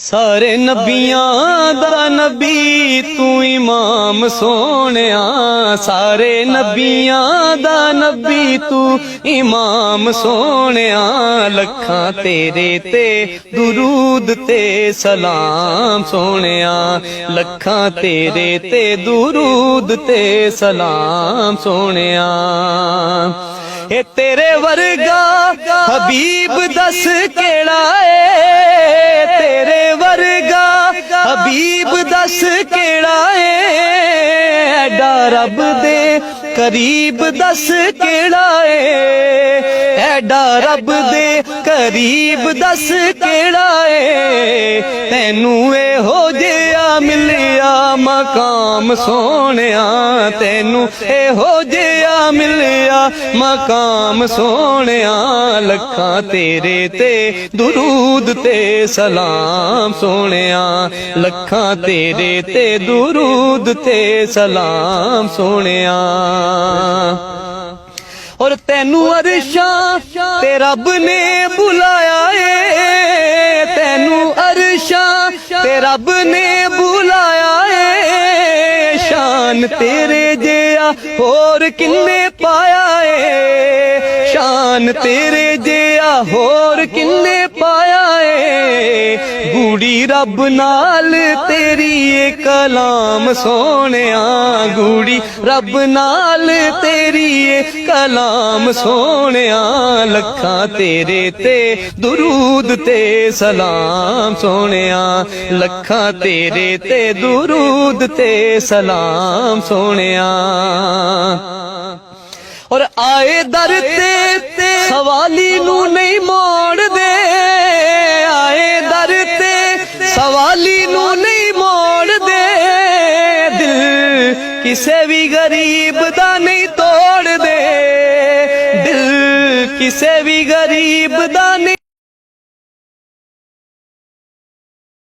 सारे नबियां दा नबी तू इमाम सोहणिया, सारे नबियां दा नबी तू इमाम सोहणिया। लखां तेरे ते दुरूद ते सलाम सोहणिया, लखां तेरे ते दुरूद ते सलाम सोहणिया। ए तेरे वर्गा हबीब दस केड़ा है, तेरे वर्गा हबीब दस केड़ा है। एडा रब दे करीब दस केड़ा है, एडा रब दे करीब दस केड़ा है। तैनू एहो जिहा मिलिया मकाम सोहणिया, तैनू एहो जिहा मिलिया मकाम सोहणिया। लखां तेरे ते दुरूद ते सलाम सोहणिया, लखां तेरे ते दुरूद ते सलाम सोहणिया। और तैनू अरशां ते रब ने बुलाया है, तैनू अरशां ते रब ने बुलाया है। शान तेरे जिहा होर किन्ने पाया है, शान तेरे जिहा होर किन्ने पाया है। गूड़ी रब नाल तेरी ए कलाम सोहणिया, गूड़ी रब नाल तेरी ए कलाम सोहणिया। लखां तेरे ते दुरूद ते सलाम सोहणिया, लखां तेरे ते दुरूद ते सलाम सोहणिया। और आए दर ते सवाली नू नहीं मोड़ दे, आए दर ते सवाली नू नहीं मोड़ दे। दिल किसे भी गरीब दा नहीं तोड़ दे, दिल किसे भी गरीब दा नहीं